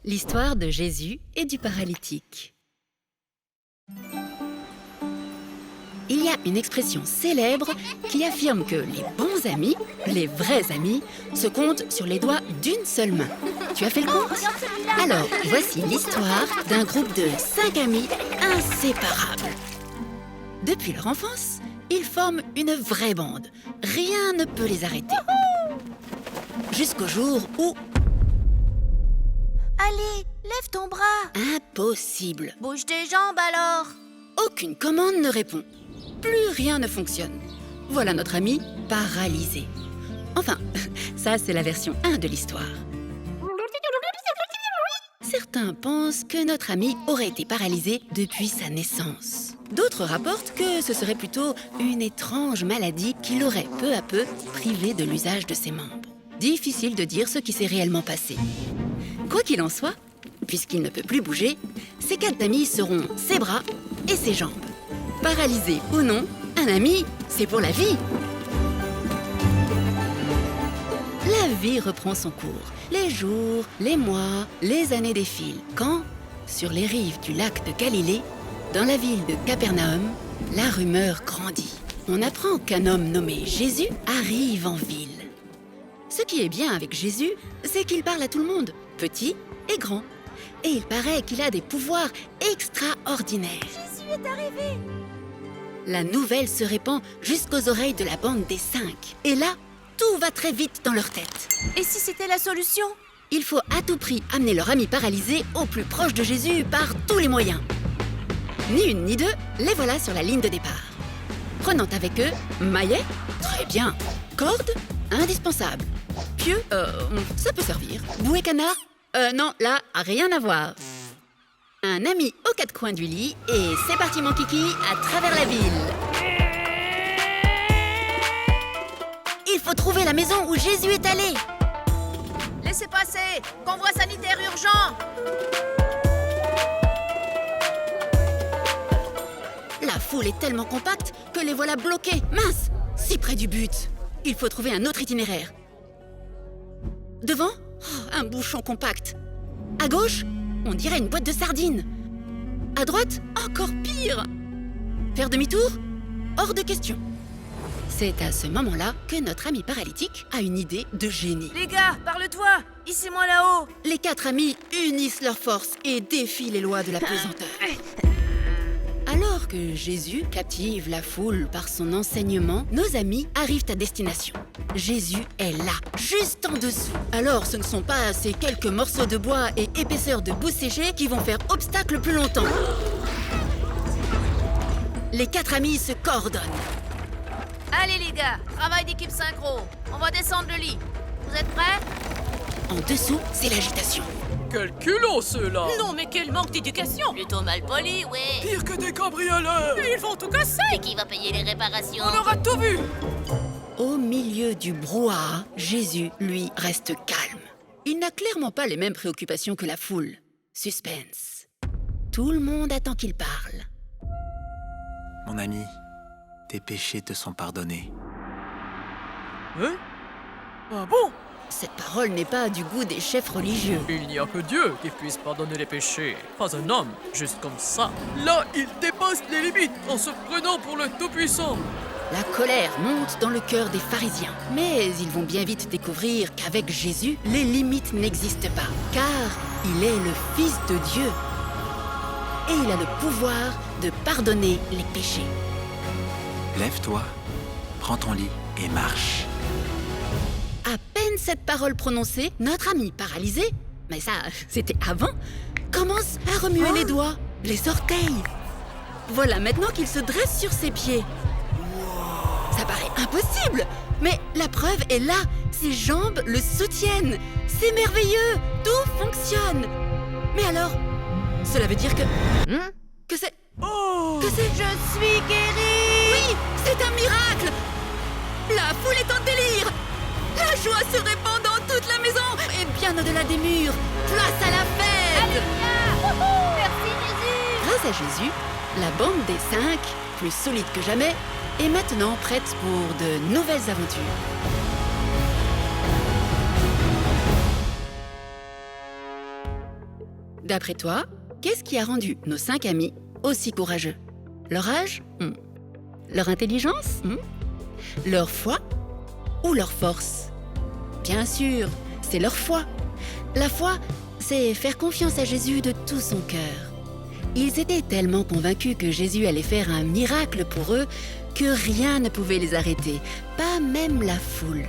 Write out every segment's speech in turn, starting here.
L'histoire de Jésus et du paralytique. Il y a une expression célèbre qui affirme que les bons amis, les vrais amis, se comptent sur les doigts d'une seule main. Tu as fait le compte? Alors, voici l'histoire d'un groupe de 5 amis inséparables. Depuis leur enfance, ils forment une vraie bande. Rien ne peut les arrêter. Jusqu'au jour où... Allez, lève ton bras. Impossible. Bouge tes jambes alors. Aucune commande ne répond. Plus rien ne fonctionne. Voilà notre ami paralysé. Enfin, ça c'est la version 1 de l'histoire. Certains pensent que notre ami aurait été paralysé depuis sa naissance. D'autres rapportent que ce serait plutôt une étrange maladie qui l'aurait peu à peu privé de l'usage de ses membres. Difficile de dire ce qui s'est réellement passé. Quoi qu'il en soit, puisqu'il ne peut plus bouger, ces 4 amis seront ses bras et ses jambes. Paralysé ou non, un ami, c'est pour la vie. La vie reprend son cours. Les jours, les mois, les années défilent. Quand, sur les rives du lac de Galilée, dans la ville de Capernaum, la rumeur grandit. On apprend qu'un homme nommé Jésus arrive en ville. Ce qui est bien avec Jésus, c'est qu'il parle à tout le monde, petit et grand. Et il paraît qu'il a des pouvoirs extraordinaires. Jésus est arrivé. La nouvelle se répand jusqu'aux oreilles de la bande des 5. Et là, tout va très vite dans leur tête. Et si c'était la solution? Il faut à tout prix amener leur ami paralysé au plus proche de Jésus par tous les moyens. Ni une ni deux, les voilà sur la ligne de départ. Prenant avec eux maillet, très bien. Corde, indispensable. Pieu, ça peut servir. Bouée canard, non, là, rien à voir. Un ami aux 4 coins du lit et c'est parti mon kiki à travers la ville. Il faut trouver la maison où Jésus est allé. Laissez passer. Convoi sanitaire urgent. La foule est tellement compacte que les voilà bloqués. Mince, si près du but. Il faut trouver un autre itinéraire. Devant, un bouchon compact. À gauche, on dirait une boîte de sardines. À droite, encore pire. Faire demi-tour? Hors de question. C'est à ce moment-là que notre ami paralytique a une idée de génie. Les gars, parle-toi. Ici moi là-haut. Les 4 amis unissent leurs forces et défient les lois de la pesanteur. Alors que Jésus captive la foule par son enseignement, nos amis arrivent à destination. Jésus est là, juste en dessous. Alors ce ne sont pas ces quelques morceaux de bois et épaisseurs de boue séchée qui vont faire obstacle plus longtemps. Les 4 amis se coordonnent. Allez les gars, travail d'équipe synchro. On va descendre le lit. Vous êtes prêts? En dessous, c'est l'agitation. Quel culot ceux-là! Non mais quel manque d'éducation! Plutôt mal poli, ouais. Pire que des cambrioleurs! Ils vont tout casser! Et qui va payer les réparations? On aura tout vu! Au milieu du brouhaha, Jésus, lui, reste calme. Il n'a clairement pas les mêmes préoccupations que la foule. Suspense. Tout le monde attend qu'il parle. Mon ami, tes péchés te sont pardonnés. Hein? Ah bon? Cette parole n'est pas du goût des chefs religieux. Il n'y a que Dieu qui puisse pardonner les péchés, pas un homme, juste comme ça. Là, il dépasse les limites en se prenant pour le Tout-Puissant. La colère monte dans le cœur des pharisiens. Mais ils vont bien vite découvrir qu'avec Jésus, les limites n'existent pas. Car il est le Fils de Dieu. Et il a le pouvoir de pardonner les péchés. Lève-toi, prends ton lit et marche. À peine cette parole prononcée, notre ami paralysé, mais ça, c'était avant, commence à remuer les doigts, les orteils. Voilà maintenant qu'il se dresse sur ses pieds. Ça paraît impossible, mais la preuve est là. Ses jambes le soutiennent. C'est merveilleux, tout fonctionne. Mais alors, cela veut dire que... Que c'est... Oh! Que c'est... Je suis guéri. Oui, c'est un miracle. La foule est en délire. La joie se répand dans toute la maison et bien au-delà des murs. Place à la fête. Alléluia. Wouhou. Merci Jésus. Grâce à Jésus, la bande des 5, plus solide que jamais, est maintenant prête pour de nouvelles aventures. D'après toi, qu'est-ce qui a rendu nos 5 amis aussi courageux? Leur âge? Leur intelligence? Leur foi? Ou leur force? Bien sûr, c'est leur foi. La foi, c'est faire confiance à Jésus de tout son cœur. Ils étaient tellement convaincus que Jésus allait faire un miracle pour eux que rien ne pouvait les arrêter, pas même la foule.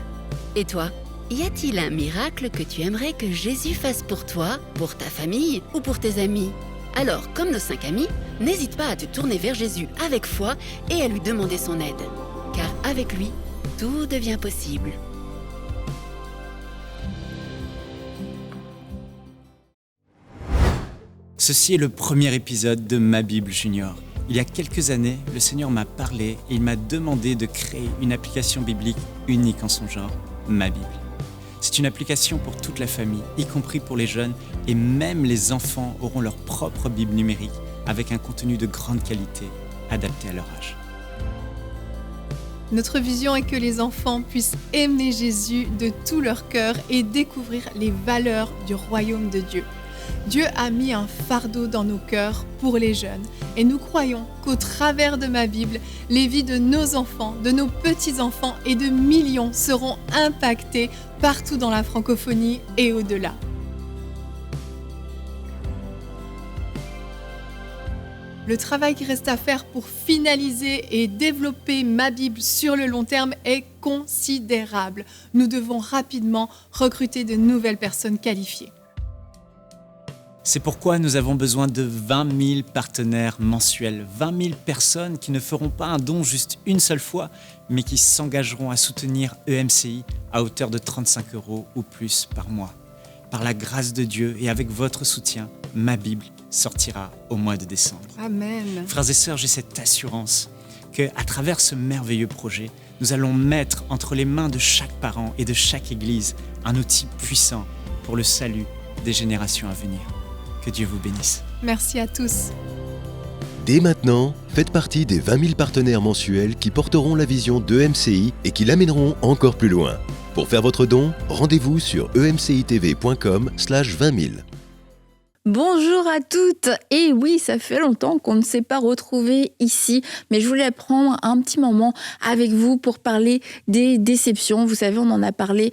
Et toi, y a-t-il un miracle que tu aimerais que Jésus fasse pour toi, pour ta famille ou pour tes amis? Alors, comme nos 5 amis, n'hésite pas à te tourner vers Jésus avec foi et à lui demander son aide. Car avec lui, tout devient possible. Ceci est le premier épisode de Ma Bible Junior. Il y a quelques années, le Seigneur m'a parlé et il m'a demandé de créer une application biblique unique en son genre, Ma Bible. C'est une application pour toute la famille, y compris pour les jeunes, et même les enfants auront leur propre Bible numérique avec un contenu de grande qualité, adapté à leur âge. Notre vision est que les enfants puissent aimer Jésus de tout leur cœur et découvrir les valeurs du royaume de Dieu. Dieu a mis un fardeau dans nos cœurs pour les jeunes et nous croyons qu'au travers de ma Bible, les vies de nos enfants, de nos petits-enfants et de millions seront impactées partout dans la francophonie et au-delà. Le travail qui reste à faire pour finaliser et développer ma Bible sur le long terme est considérable. Nous devons rapidement recruter de nouvelles personnes qualifiées. C'est pourquoi nous avons besoin de 20 000 partenaires mensuels, 20 000 personnes qui ne feront pas un don juste une seule fois, mais qui s'engageront à soutenir EMCI à hauteur de 35 € ou plus par mois. Par la grâce de Dieu et avec votre soutien, ma Bible sortira au mois de décembre. Amen. Frères et sœurs, j'ai cette assurance qu'à travers ce merveilleux projet, nous allons mettre entre les mains de chaque parent et de chaque église un outil puissant pour le salut des générations à venir. Que Dieu vous bénisse. Merci à tous. Dès maintenant, faites partie des 20 000 partenaires mensuels qui porteront la vision d'EMCI et qui l'amèneront encore plus loin. Pour faire votre don, rendez-vous sur emcitv.com/20 000. Bonjour à toutes. Et oui, ça fait longtemps qu'on ne s'est pas retrouvés ici, mais je voulais prendre un petit moment avec vous pour parler des déceptions. Vous savez, on en a parlé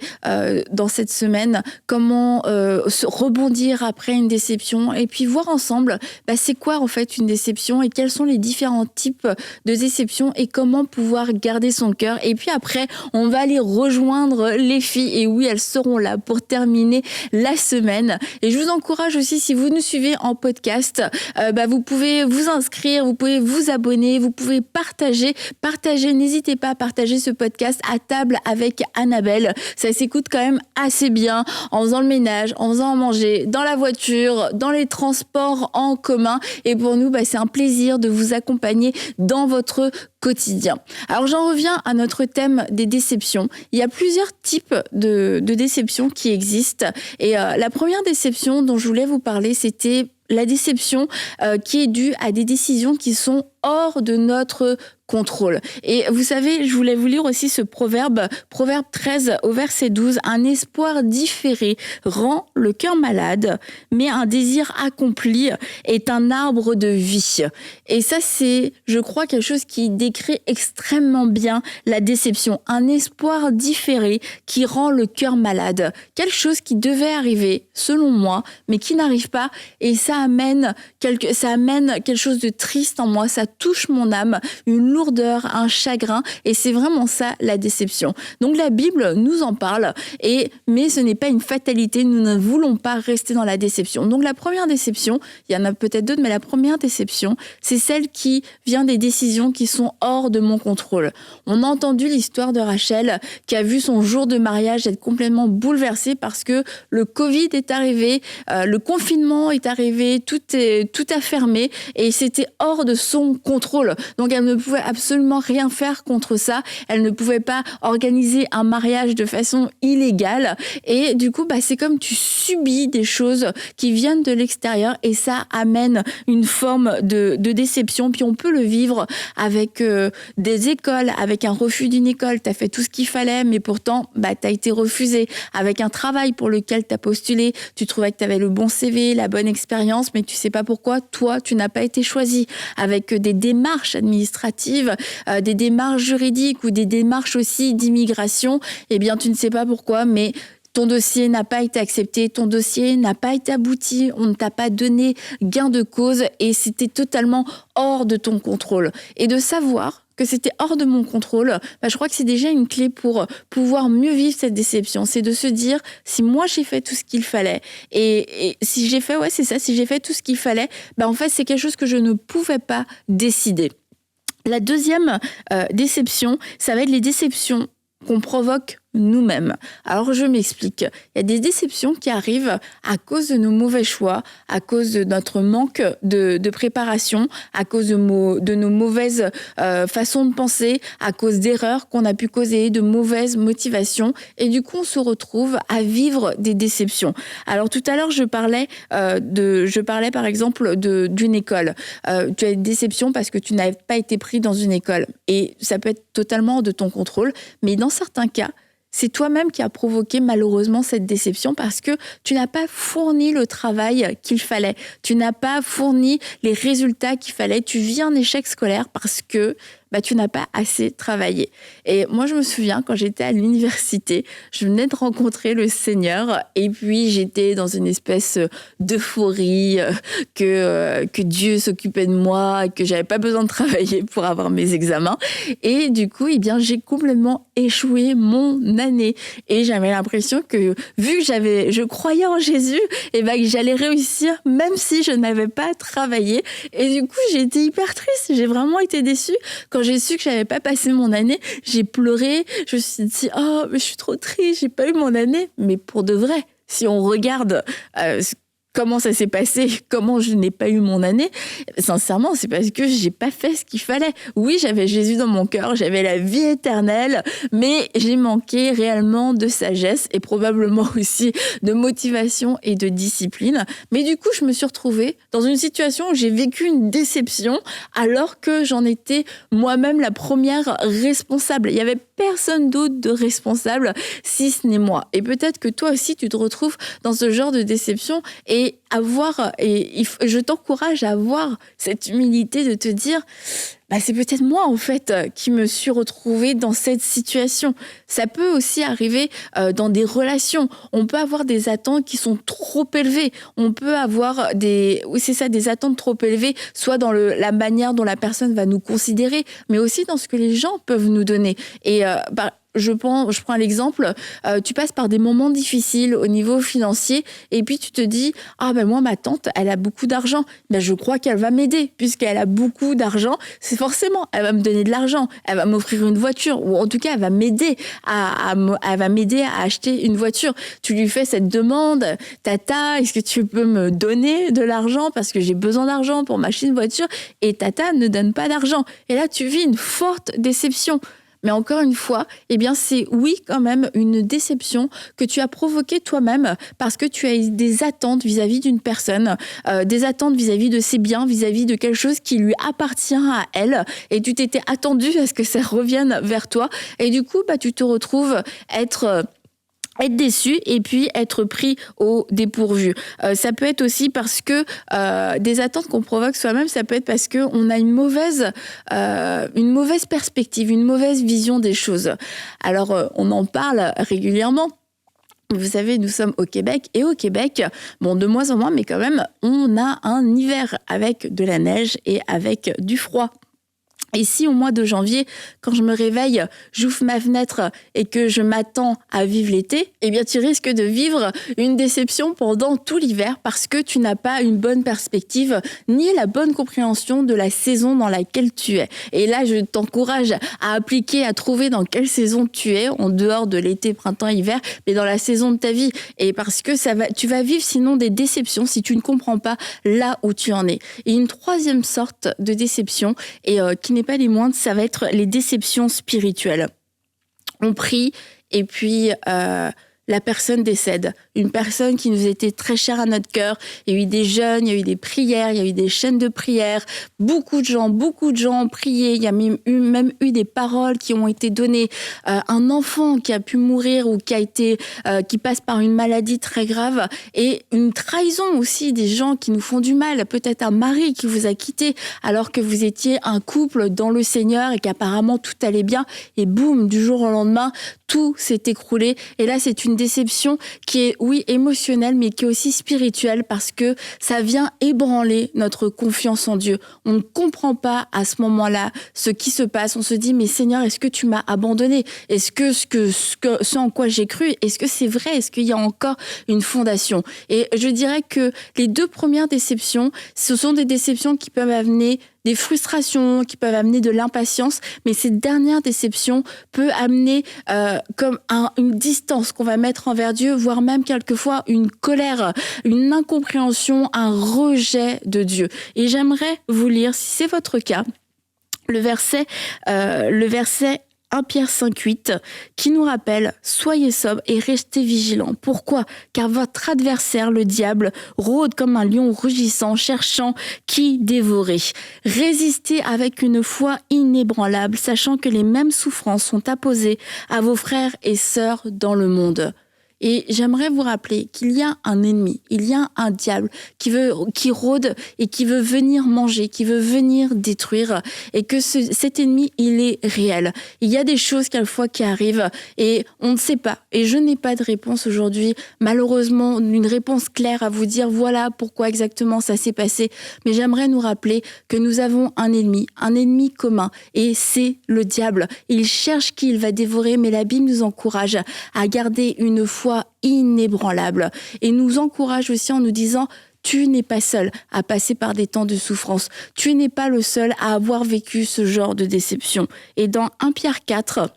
dans cette semaine, comment se rebondir après une déception et puis voir ensemble c'est quoi en fait une déception et quels sont les différents types de déceptions et comment pouvoir garder son cœur. Et puis après, on va aller rejoindre les filles et oui, elles seront là pour terminer la semaine. Et je vous encourage aussi, si vous nous suivez en podcast, vous pouvez vous inscrire, vous pouvez vous abonner, vous pouvez partager, n'hésitez pas à partager ce podcast à table avec Annabelle. Ça s'écoute quand même assez bien en faisant le ménage, en faisant à manger, dans la voiture, dans les transports en commun. Et pour nous, c'est un plaisir de vous accompagner dans votre quotidien. Alors j'en reviens à notre thème des déceptions. Il y a plusieurs types de déceptions qui existent. Et la première déception dont je voulais vous parler, c'était la déception qui est due à des décisions qui sont hors de notre contrôle. Et vous savez, je voulais vous lire aussi ce proverbe 13 au verset 12. Un espoir différé rend le cœur malade, mais un désir accompli est un arbre de vie. Et ça, c'est, je crois, quelque chose qui décrit extrêmement bien la déception. Un espoir différé qui rend le cœur malade. Quelque chose qui devait arriver, selon moi, mais qui n'arrive pas. Et ça amène quelque chose de triste en moi. Ça touche mon âme, une lourdeur, un chagrin, et c'est vraiment ça la déception. Donc la Bible nous en parle, mais ce n'est pas une fatalité, nous ne voulons pas rester dans la déception. Donc la première déception, il y en a peut-être d'autres, mais la première déception, c'est celle qui vient des décisions qui sont hors de mon contrôle. On a entendu l'histoire de Rachel qui a vu son jour de mariage être complètement bouleversé parce que le Covid est arrivé, le confinement est arrivé, tout a fermé et c'était hors de son contrôle. Donc elle ne pouvait absolument rien faire contre ça. Elle ne pouvait pas organiser un mariage de façon illégale. Et du coup, c'est comme tu subis des choses qui viennent de l'extérieur et ça amène une forme de déception. Puis on peut le vivre avec des écoles, avec un refus d'une école. Tu as fait tout ce qu'il fallait, mais pourtant, tu as été refusé. Avec un travail pour lequel tu as postulé, tu trouvais que tu avais le bon CV, la bonne expérience. expérience, mais tu sais pas pourquoi, toi, tu n'as pas été choisi. Avec des démarches administratives, des démarches juridiques ou des démarches aussi d'immigration, eh bien, tu ne sais pas pourquoi, mais ton dossier n'a pas été accepté, ton dossier n'a pas été abouti, on ne t'a pas donné gain de cause et c'était totalement hors de ton contrôle. Et de savoir que c'était hors de mon contrôle, je crois que c'est déjà une clé pour pouvoir mieux vivre cette déception. C'est de se dire, si moi j'ai fait tout ce qu'il fallait, et si j'ai fait, si j'ai fait tout ce qu'il fallait, en fait c'est quelque chose que je ne pouvais pas décider. La deuxième déception, ça va être les déceptions qu'on provoque nous-mêmes. Alors, je m'explique. Il y a des déceptions qui arrivent à cause de nos mauvais choix, à cause de notre manque de préparation, à cause de nos mauvaises façons de penser, à cause d'erreurs qu'on a pu causer, de mauvaises motivations. Et du coup, on se retrouve à vivre des déceptions. Alors, tout à l'heure, je parlais par exemple d'une école. Tu as une déception parce que tu n'avais pas été pris dans une école. Et ça peut être totalement de ton contrôle. Mais dans certains cas, c'est toi-même qui as provoqué malheureusement cette déception parce que tu n'as pas fourni le travail qu'il fallait. Tu n'as pas fourni les résultats qu'il fallait. Tu vis un échec scolaire parce que tu n'as pas assez travaillé. Et moi, je me souviens, quand j'étais à l'université, je venais de rencontrer le Seigneur et puis j'étais dans une espèce d'euphorie que Dieu s'occupait de moi, que j'avais pas besoin de travailler pour avoir mes examens. Et du coup, j'ai complètement échoué mon année. Et j'avais l'impression que, vu que je croyais en Jésus, que j'allais réussir, même si je n'avais pas travaillé. Et du coup, j'ai été hyper triste. J'ai vraiment été déçue. Quand j'ai su que j'avais pas passé mon année, j'ai pleuré. Je me suis dit, oh, mais je suis trop triste, j'ai pas eu mon année. Mais pour de vrai, si on regarde comment ça s'est passé, comment je n'ai pas eu mon année, sincèrement, c'est parce que j'ai pas fait ce qu'il fallait. Oui, j'avais Jésus dans mon cœur, j'avais la vie éternelle, mais j'ai manqué réellement de sagesse et probablement aussi de motivation et de discipline. Mais du coup, je me suis retrouvée dans une situation où j'ai vécu une déception alors que j'en étais moi-même la première responsable. Il y avait personne d'autre de responsable si ce n'est moi. Et peut-être que toi aussi, tu te retrouves dans ce genre de déception et je t'encourage à avoir cette humilité de te dire c'est peut-être moi en fait qui me suis retrouvée dans cette situation. Ça peut aussi arriver dans des relations. On peut avoir des attentes qui sont trop élevées. On peut avoir des attentes trop élevées, soit dans la manière dont la personne va nous considérer, mais aussi dans ce que les gens peuvent nous donner. Et je prends l'exemple, tu passes par des moments difficiles au niveau financier et puis tu te dis moi ma tante elle a beaucoup d'argent, je crois qu'elle va m'aider puisqu'elle a beaucoup d'argent, c'est forcément elle va me donner de l'argent, elle va m'offrir une voiture ou en tout cas elle va m'aider à acheter une voiture. Tu lui fais cette demande, tata, est-ce que tu peux me donner de l'argent parce que j'ai besoin d'argent pour m'acheter une voiture, et tata ne donne pas d'argent et là tu vis une forte déception. Mais encore une fois, c'est quand même une déception que tu as provoquée toi-même parce que tu as des attentes vis-à-vis d'une personne, des attentes vis-à-vis de ses biens, vis-à-vis de quelque chose qui lui appartient à elle, et tu t'étais attendu à ce que ça revienne vers toi. Et du coup, tu te retrouves être déçu et puis être pris au dépourvu. Ça peut être aussi parce que des attentes qu'on provoque soi-même, ça peut être parce qu'on a une mauvaise perspective, une mauvaise vision des choses. Alors, on en parle régulièrement. Vous savez, nous sommes au Québec, et au Québec, de moins en moins, mais quand même, on a un hiver avec de la neige et avec du froid. Et si au mois de janvier, quand je me réveille, j'ouvre ma fenêtre et que je m'attends à vivre l'été, tu risques de vivre une déception pendant tout l'hiver parce que tu n'as pas une bonne perspective ni la bonne compréhension de la saison dans laquelle tu es. Et là, je t'encourage à appliquer, à trouver dans quelle saison tu es, en dehors de l'été, printemps, hiver, mais dans la saison de ta vie. Et parce que tu vas vivre sinon des déceptions si tu ne comprends pas là où tu en es. Et une troisième sorte de déception, et qui n'est pas les moindres, ça va être les déceptions spirituelles. On prie et puis la personne décède. Une personne qui nous était très chère à notre cœur. Il y a eu des jeûnes, il y a eu des prières, il y a eu des chaînes de prières. Beaucoup de gens ont prié. Il y a même eu des paroles qui ont été données. Un enfant qui a pu mourir ou qui passe par une maladie très grave. Et une trahison aussi des gens qui nous font du mal. Peut-être un mari qui vous a quitté alors que vous étiez un couple dans le Seigneur et qu'apparemment tout allait bien. Et boum, du jour au lendemain, tout s'est écroulé. Et là, c'est une déception qui est, oui, émotionnelle, mais qui est aussi spirituelle parce que ça vient ébranler notre confiance en Dieu. On ne comprend pas à ce moment-là ce qui se passe. On se dit, mais Seigneur, est-ce que tu m'as abandonné? Est-ce que ce en quoi j'ai cru, est-ce que c'est vrai? Est-ce qu'il y a encore une fondation? Et je dirais que les 2 premières déceptions, ce sont des déceptions qui peuvent amener des frustrations, qui peuvent amener de l'impatience, mais cette dernière déception peut amener comme une distance qu'on va mettre envers Dieu, voire même quelquefois une colère, une incompréhension, un rejet de Dieu. Et j'aimerais vous lire, si c'est votre cas, le verset 1 Pierre 5,8 qui nous rappelle « Soyez sobres et restez vigilants. Pourquoi ? Car votre adversaire, le diable, rôde comme un lion rugissant, cherchant qui dévorer. Résistez avec une foi inébranlable, sachant que les mêmes souffrances sont apposées à vos frères et sœurs dans le monde. » Et j'aimerais vous rappeler qu'il y a un ennemi, il y a un diable qui rôde et qui veut venir manger, qui veut venir détruire, et que cet ennemi, il est réel. Il y a des choses quelquefois qui arrivent et on ne sait pas. Et je n'ai pas de réponse aujourd'hui, malheureusement, une réponse claire à vous dire voilà pourquoi exactement ça s'est passé. Mais j'aimerais nous rappeler que nous avons un ennemi commun, et c'est le diable. Il cherche qui il va dévorer, mais la Bible nous encourage à garder une foi inébranlable et nous encourage aussi en nous disant tu n'es pas seul à passer par des temps de souffrance, tu n'es pas le seul à avoir vécu ce genre de déception. Et dans 1 Pierre 4,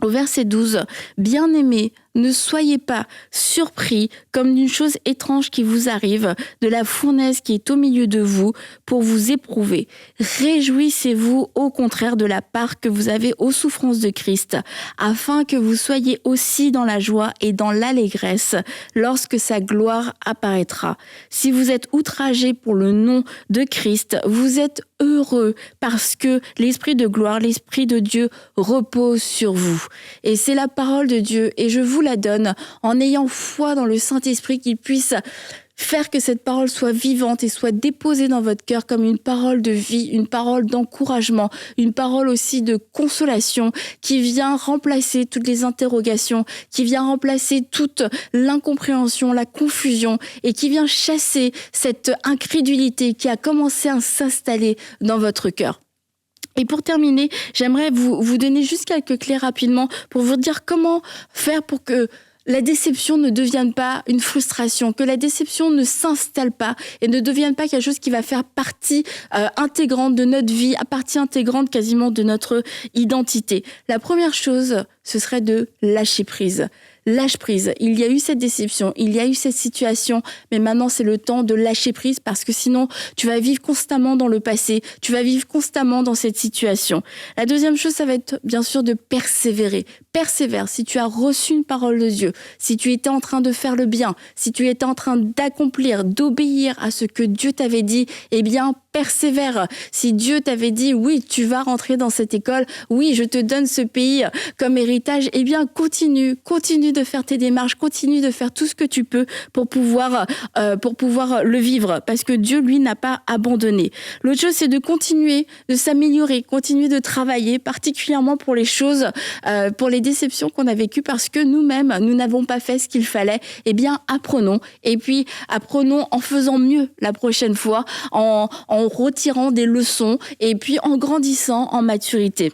au verset 12, « Bien-aimés, ne soyez pas surpris comme d'une chose étrange qui vous arrive, de la fournaise qui est au milieu de vous pour vous éprouver. Réjouissez-vous au contraire de la part que vous avez aux souffrances de Christ, afin que vous soyez aussi dans la joie et dans l'allégresse lorsque sa gloire apparaîtra. Si vous êtes outragés pour le nom de Christ, vous êtes heureux parce que l'Esprit de gloire, l'Esprit de Dieu repose sur vous. » Et c'est la parole de Dieu et je vous la donne en ayant foi dans le Saint-Esprit qu'il puisse faire que cette parole soit vivante et soit déposée dans votre cœur comme une parole de vie, une parole d'encouragement, une parole aussi de consolation qui vient remplacer toutes les interrogations, qui vient remplacer toute l'incompréhension, la confusion et qui vient chasser cette incrédulité qui a commencé à s'installer dans votre cœur. Et pour terminer, j'aimerais vous donner juste quelques clés rapidement pour vous dire comment faire pour que la déception ne devienne pas une frustration, que la déception ne s'installe pas et ne devienne pas quelque chose qui va faire partie intégrante de notre vie, partie intégrante quasiment de notre identité. La première chose, ce serait de lâcher prise. Lâche prise. Il y a eu cette déception, il y a eu cette situation, mais maintenant c'est le temps de lâcher prise parce que sinon tu vas vivre constamment dans le passé, tu vas vivre constamment dans cette situation. La deuxième chose, ça va être bien sûr de persévérer. Persévère. Si tu as reçu une parole de Dieu, si tu étais en train de faire le bien, si tu étais en train d'accomplir, d'obéir à ce que Dieu t'avait dit, eh bien persévère. Si Dieu t'avait dit oui, tu vas rentrer dans cette école, oui, je te donne ce pays comme héritage, eh bien continue de faire tes démarches, continue de faire tout ce que tu peux pour pouvoir le vivre, parce que Dieu, lui, n'a pas abandonné. L'autre chose, c'est de continuer, de s'améliorer, continuer de travailler, particulièrement pour les choses, pour les déceptions qu'on a vécues, parce que nous-mêmes, nous n'avons pas fait ce qu'il fallait. Eh bien, apprenons. Et puis, apprenons en faisant mieux la prochaine fois, en retirant des leçons et puis en grandissant en maturité.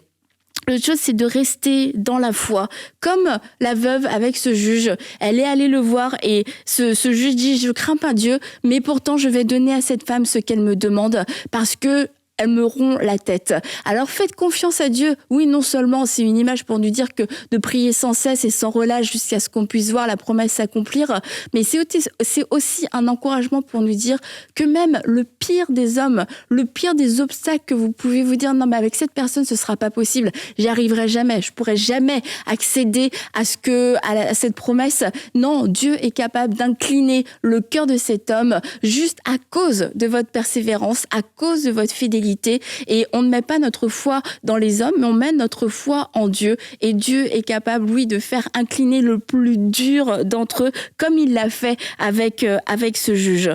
L'autre chose, c'est de rester dans la foi. Comme la veuve avec ce juge, elle est allée le voir et ce juge dit « Je crains pas Dieu, mais pourtant je vais donner à cette femme ce qu'elle me demande parce que aimeront la tête. Alors faites confiance à Dieu. Oui, non seulement c'est une image pour nous dire que de prier sans cesse et sans relâche jusqu'à ce qu'on puisse voir la promesse s'accomplir, mais c'est aussi un encouragement pour nous dire que même le pire des hommes, le pire des obstacles que vous pouvez vous dire, non mais avec cette personne ce sera pas possible, j'y arriverai jamais, je pourrai jamais accéder à cette promesse. Non, Dieu est capable d'incliner le cœur de cet homme juste à cause de votre persévérance, à cause de votre fidélité. Et on ne met pas notre foi dans les hommes, mais on met notre foi en Dieu. Et Dieu est capable, lui, de faire incliner le plus dur d'entre eux, comme il l'a fait avec ce juge.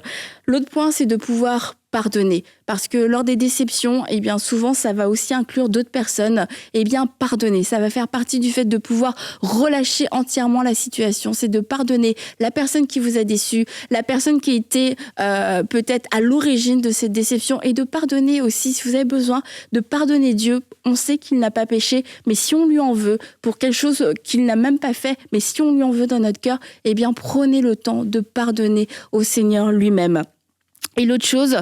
L'autre point, c'est de pouvoir pardonner. Parce que lors des déceptions, eh bien, souvent, ça va aussi inclure d'autres personnes. Eh bien, pardonner. Ça va faire partie du fait de pouvoir relâcher entièrement la situation. C'est de pardonner la personne qui vous a déçu, la personne qui était peut-être à l'origine de cette déception, et de pardonner aussi, si vous avez besoin, de pardonner Dieu. On sait qu'il n'a pas péché, mais si on lui en veut pour quelque chose qu'il n'a même pas fait, mais si on lui en veut dans notre cœur, eh bien, prenez le temps de pardonner au Seigneur lui-même. Et l'autre chose,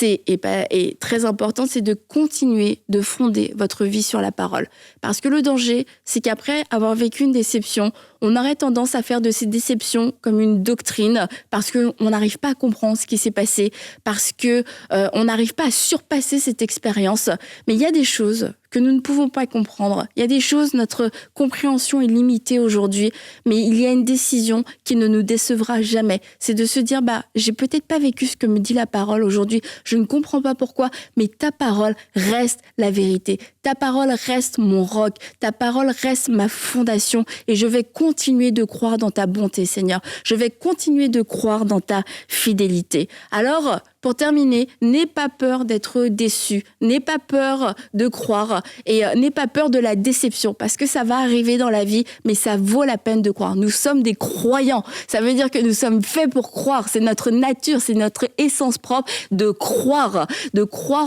et très importante, c'est de continuer de fonder votre vie sur la parole. Parce que le danger, c'est qu'après avoir vécu une déception, on aurait tendance à faire de ces déceptions comme une doctrine, parce qu'on n'arrive pas à comprendre ce qui s'est passé, parce qu'on n'arrive pas à surpasser cette expérience. Mais il y a des choses que nous ne pouvons pas comprendre. Il y a des choses, notre compréhension est limitée aujourd'hui, mais il y a une décision qui ne nous décevra jamais. C'est de se dire, j'ai peut-être pas vécu ce que me dit la parole aujourd'hui, je ne comprends pas pourquoi, mais ta parole reste la vérité. Ta parole reste mon roc, ta parole reste ma fondation, et je vais continuer de croire dans ta bonté, Seigneur. Je vais continuer de croire dans ta fidélité. Alors, pour terminer, n'aie pas peur d'être déçu, n'aie pas peur de croire, et n'aie pas peur de la déception, parce que ça va arriver dans la vie, mais ça vaut la peine de croire. Nous sommes des croyants, ça veut dire que nous sommes faits pour croire, c'est notre nature, c'est notre essence propre de croire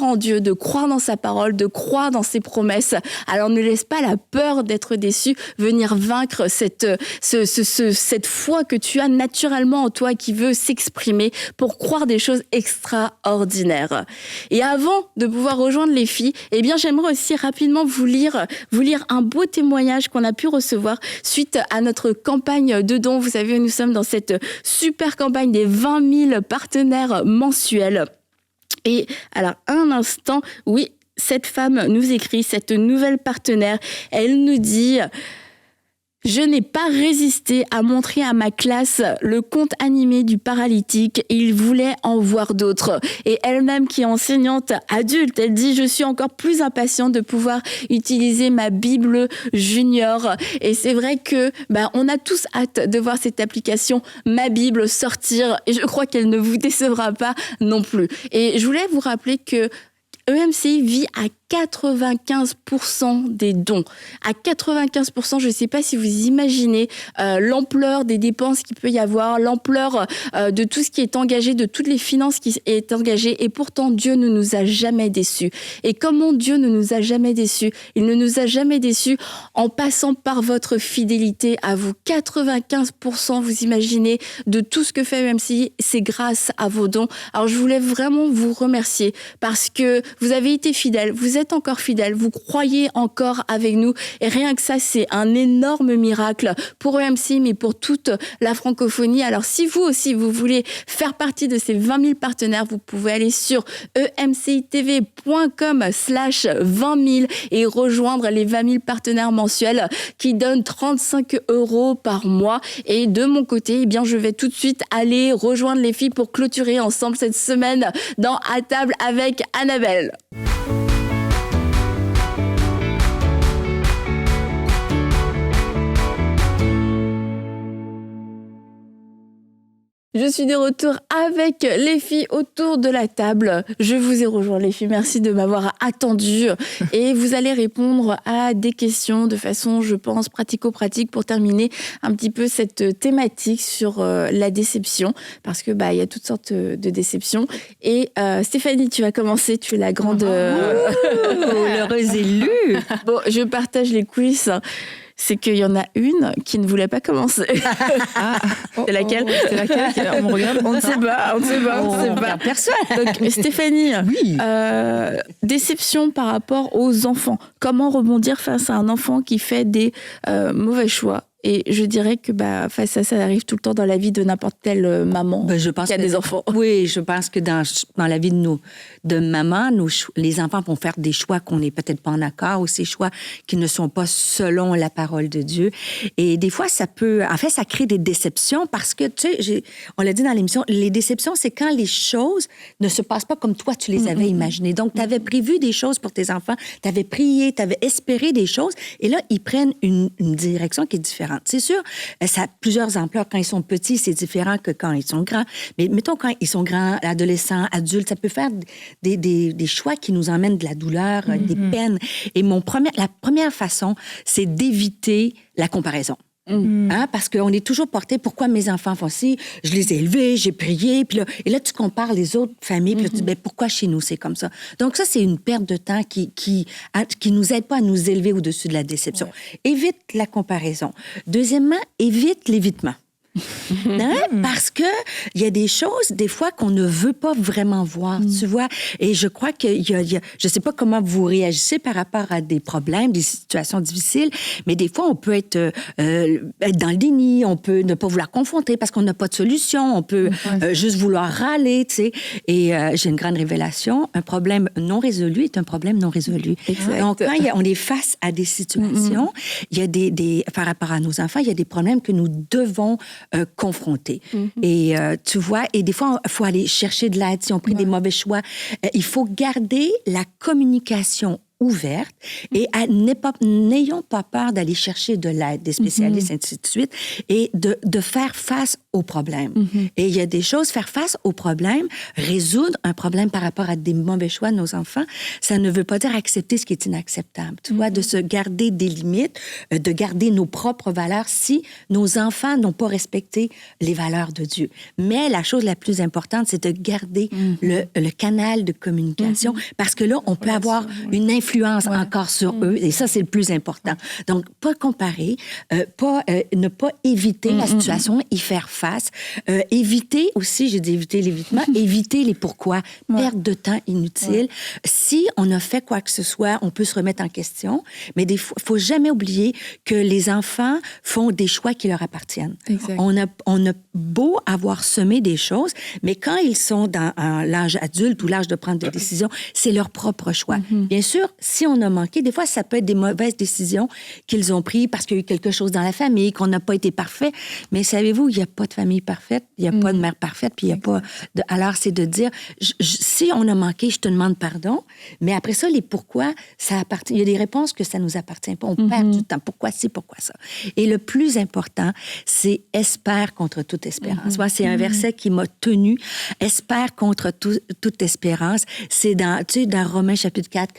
en Dieu, de croire dans sa parole, de croire dans ses promesses. Alors ne laisse pas la peur d'être déçu venir vaincre cette foi que tu as naturellement en toi, qui veut s'exprimer pour croire des choses extraordinaire. Et avant de pouvoir rejoindre les filles, eh bien, j'aimerais aussi rapidement vous lire un beau témoignage qu'on a pu recevoir suite à notre campagne de dons. Vous savez, nous sommes dans cette super campagne des 20 000 partenaires mensuels. Et alors, un instant, oui, cette femme nous écrit, cette nouvelle partenaire, elle nous dit... Je n'ai pas résisté à montrer à ma classe le conte animé du paralytique. Il voulait en voir d'autres. Et elle-même, qui est enseignante adulte, elle dit « Je suis encore plus impatiente de pouvoir utiliser ma Bible junior. » Et c'est vrai que on a tous hâte de voir cette application Ma Bible sortir. Et je crois qu'elle ne vous décevra pas non plus. Et je voulais vous rappeler que EMCI vit à 95% des dons. À 95%, je ne sais pas si vous imaginez l'ampleur des dépenses qu'il peut y avoir, l'ampleur de tout ce qui est engagé, de toutes les finances qui est engagées. Et pourtant, Dieu ne nous a jamais déçus. Et comment Dieu ne nous a jamais déçus? Il ne nous a jamais déçus en passant par votre fidélité à vous. 95%, vous imaginez, de tout ce que fait EMCI, c'est grâce à vos dons. Alors, je voulais vraiment vous remercier parce que vous avez été fidèles, vous êtes encore fidèles, vous croyez encore avec nous, et rien que ça, c'est un énorme miracle pour EMCI, mais pour toute la francophonie. Alors si vous aussi, vous voulez faire partie de ces 20 000 partenaires, vous pouvez aller sur emcitv.com/20 000 et rejoindre les 20 000 partenaires mensuels qui donnent 35 € par mois. Et de mon côté, eh bien, je vais tout de suite aller rejoindre les filles pour clôturer ensemble cette semaine dans À table avec Annabelle. Je suis de retour avec les filles autour de la table. Je vous ai rejoint, les filles. Merci de m'avoir attendu. Et vous allez répondre à des questions de façon, je pense, pratico-pratique pour terminer un petit peu cette thématique sur la déception. Parce que, il y a toutes sortes de déceptions. Et Stéphanie, tu vas commencer. Tu es la grande... l'heureuse élue. Bon, je partage les coulisses. c'est qu'il y en a une qui ne voulait pas commencer. C'est laquelle? C'est laquelle? On me regarde. On ne sait pas, on ne sait pas. Personne. Donc, Stéphanie, Oui. déception par rapport aux enfants. Comment rebondir face à un enfant qui fait des mauvais choix? Et je dirais que face à ça, ça arrive tout le temps dans la vie de n'importe quelle maman Je pense qui a des enfants. Oui, je pense que dans la vie de maman, les enfants vont faire des choix qu'on n'est peut-être pas en accord ou ces choix qui ne sont pas selon la parole de Dieu. Et des fois, ça crée des déceptions parce que, tu sais, on l'a dit dans l'émission, les déceptions, c'est quand les choses ne se passent pas comme toi, tu les avais imaginées. Donc, tu avais prévu des choses pour tes enfants, tu avais prié, tu avais espéré des choses, et là, ils prennent une direction qui est différente. C'est sûr, ça a plusieurs ampleurs. Quand ils sont petits, c'est différent que quand ils sont grands. Mais mettons, quand ils sont grands, adolescents, adultes, ça peut faire des choix qui nous emmènent de la douleur, des peines. Et la première façon, c'est d'éviter la comparaison. Parce qu'on est toujours porté, pourquoi mes enfants font ci? Je les ai élevés, j'ai prié, et là, tu compares les autres familles, puis là, tu dis, pourquoi chez nous, c'est comme ça? Donc ça, c'est une perte de temps qui nous aide pas à nous élever au-dessus de la déception. Ouais. Évite la comparaison. Deuxièmement, évite l'évitement. Parce que il y a des choses des fois qu'on ne veut pas vraiment voir, tu vois, et je crois que je sais pas comment vous réagissez par rapport à des problèmes, des situations difficiles, mais des fois on peut être dans le déni, on peut ne pas vouloir confronter parce qu'on n'a pas de solution, on peut juste vouloir râler, tu sais, et j'ai une grande révélation, un problème non résolu est un problème non résolu. Exact. Donc quand on est face à des situations, il y a des par rapport à nos enfants, il y a des problèmes que nous devons confrontés. Et tu vois, et des fois, il faut aller chercher de l'aide si on pris des mauvais choix. Il faut garder la communication ouverte et n'ayons pas peur d'aller chercher de l'aide, des spécialistes, ainsi de suite, et de faire face aux problèmes. Et il y a des choses, faire face aux problèmes, résoudre un problème par rapport à des mauvais choix de nos enfants, ça ne veut pas dire accepter ce qui est inacceptable. Tu vois, de se garder des limites, de garder nos propres valeurs si nos enfants n'ont pas respecté les valeurs de Dieu. Mais la chose la plus importante, c'est de garder le canal de communication parce que là, on peut avoir une influence encore sur eux, et ça, c'est le plus important. Donc, pas comparer, ne pas éviter la situation, y faire face, éviter aussi, j'ai dit éviter l'évitement, éviter les pourquoi, perte de temps inutile. Si on a fait quoi que ce soit, on peut se remettre en question, mais il faut jamais oublier que les enfants font des choix qui leur appartiennent. Exact. On a beau avoir semé des choses, mais quand ils sont dans l'âge adulte ou l'âge de prendre des décisions, c'est leur propre choix. Bien sûr, si on a manqué, des fois, ça peut être des mauvaises décisions qu'ils ont prises parce qu'il y a eu quelque chose dans la famille, qu'on n'a pas été parfait. Mais savez-vous, il n'y a pas de famille parfaite, il n'y a pas de mère parfaite, puis il n'y a pas de... Alors, c'est de dire, si on a manqué, je te demande pardon, mais après ça, les pourquoi, ça appartient... Il y a des réponses que ça ne nous appartient pas. On perd du temps. Pourquoi ci, pourquoi ça? Et le plus important, c'est espère contre toute espérance. Moi, c'est un verset qui m'a tenu. Espère contre toute espérance. C'est dans Romains chapitre 4,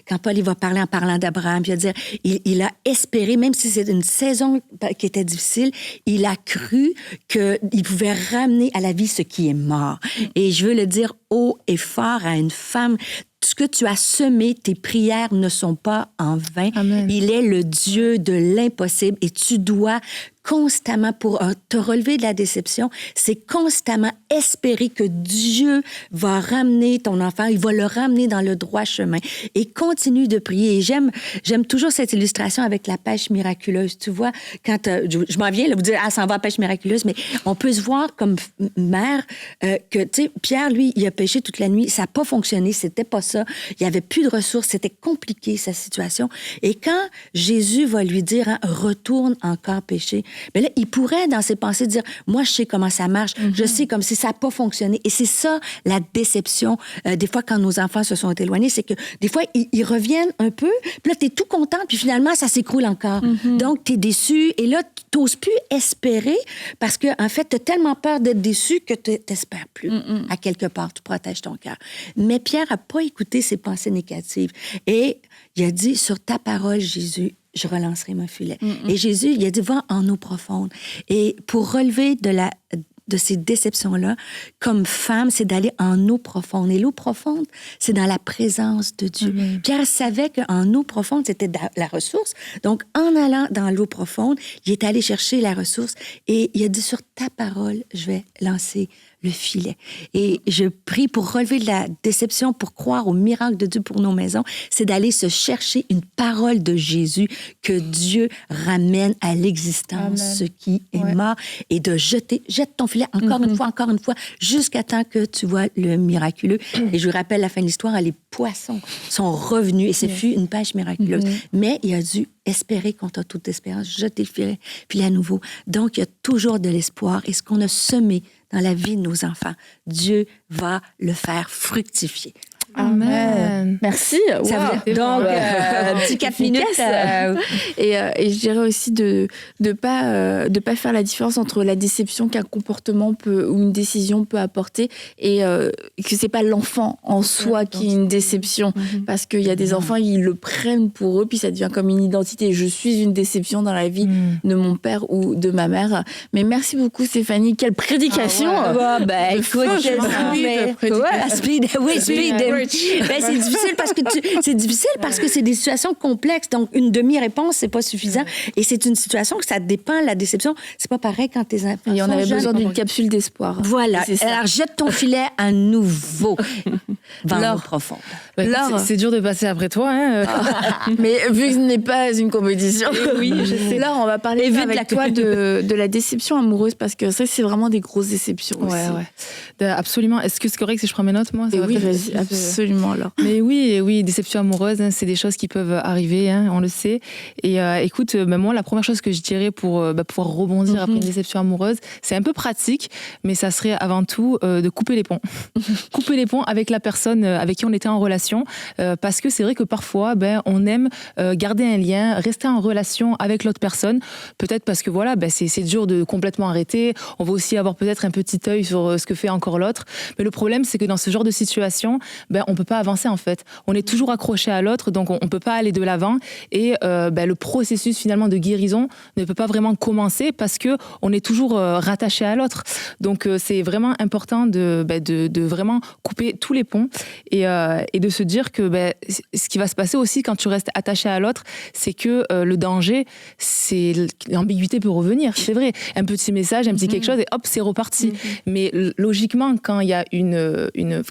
quand Paul il va parler en parlant d'Abraham, puis il va dire, il a espéré, même si c'est une saison qui était difficile, il a cru qu'il pouvait ramener à la vie ce qui est mort. Et je veux le dire haut et fort à une femme, ce que tu as semé, tes prières ne sont pas en vain. Amen. Il est le Dieu de l'impossible et tu dois constamment, pour te relever de la déception, c'est constamment espérer que Dieu va ramener ton enfant, il va le ramener dans le droit chemin. Et continue de prier. Et j'aime toujours cette illustration avec la pêche miraculeuse. Tu vois, quand je m'en viens, là, vous dites, ça en va à pêche miraculeuse, mais on peut se voir comme mère que, tu sais, Pierre, lui, il a pêché toute la nuit, ça n'a pas fonctionné, c'était pas ça. Il n'y avait plus de ressources, c'était compliqué, sa situation. Et quand Jésus va lui dire, retourne encore pêcher, bien là, il pourrait, dans ses pensées, dire, moi, je sais comment ça marche, je sais comme si ça n'a pas fonctionné. Et c'est ça, la déception. Des fois, quand nos enfants se sont éloignés, c'est que des fois, ils reviennent un peu, puis là, tu es tout content, puis finalement, ça s'écroule encore. Donc, tu es déçu, et là, tu n'oses plus espérer, parce que en fait, tu as tellement peur d'être déçu que tu n'espères plus. À quelque part, tu protèges ton cœur. Mais Pierre n'a pas écouté ses pensées négatives. Et il a dit, sur ta parole, Jésus, je relancerai mon filet. Et Jésus, il a dit, va en eau profonde. Et pour relever de de ces déceptions-là, comme femme, c'est d'aller en eau profonde. Et l'eau profonde, c'est dans la présence de Dieu. Pierre savait qu'en eau profonde, c'était la ressource. Donc, en allant dans l'eau profonde, il est allé chercher la ressource et il a dit, sur ta parole, je vais lancer le filet. Et je prie pour relever de la déception, pour croire au miracle de Dieu pour nos maisons, c'est d'aller se chercher une parole de Jésus que Dieu ramène à l'existence ce qui est mort et de jette ton filet encore une fois, jusqu'à temps que tu vois le miraculeux. Et je vous rappelle la fin de l'histoire, les poissons sont revenus et ce fut une pêche miraculeuse. Mais il a dû espérer contre toute espérance, jeter le filet à nouveau. Donc, il y a toujours de l'espoir. Et ce qu'on a semé dans la vie de nos enfants, Dieu va le faire fructifier. Amen. Merci. Wow. Donc, petit 4 minutes. Et je dirais aussi de pas faire la différence entre la déception qu'un comportement peut ou une décision peut apporter et que c'est pas l'enfant en soi qui est une déception. Parce qu'il y a des enfants, ils le prennent pour eux, puis ça devient comme une identité. Je suis une déception dans la vie de mon père ou de ma mère. Mais merci beaucoup, Stéphanie. Quelle prédication! Écoute, speed. C'est difficile parce que c'est des situations complexes. Donc, une demi-réponse, c'est pas suffisant. Et c'est une situation que ça dépend, la déception. C'est pas pareil quand tes enfants Et on avait jeunes. besoin d'une capsule d'espoir. Voilà. Alors, jette ton filet à nouveau dans l'eau profonde. C'est dur de passer après toi. Hein. Mais vu que ce n'est pas une compétition, oui, je sais. Laure, on va parler avec toi de la déception amoureuse parce que ça, c'est vraiment des grosses déceptions aussi. Absolument. Est-ce que c'est correct si je prends mes notes, moi? Oui, vas-y, absolument. Alors. Mais oui, déception amoureuse, hein, c'est des choses qui peuvent arriver, hein, on le sait. Et écoute, moi, la première chose que je dirais pour pouvoir rebondir après une déception amoureuse, c'est un peu pratique, mais ça serait avant tout de couper les ponts. Couper les ponts avec la personne avec qui on était en relation, parce que c'est vrai que parfois, on aime garder un lien, rester en relation avec l'autre personne, peut-être parce que voilà, c'est dur de complètement arrêter. On va aussi avoir peut-être un petit œil sur ce que fait encore l'autre. Mais le problème, c'est que dans ce genre de situation, on peut pas avancer en fait. On est toujours accroché à l'autre, donc on peut pas aller de l'avant. Et le processus finalement de guérison ne peut pas vraiment commencer parce que on est toujours rattaché à l'autre. Donc c'est vraiment important de vraiment couper tous les ponts et de se dire que ce qui va se passer aussi quand tu restes attaché à l'autre, c'est que le danger, c'est l'ambiguïté peut revenir. C'est vrai, un petit message, un petit quelque chose et hop, c'est reparti. Mais logiquement, quand il y a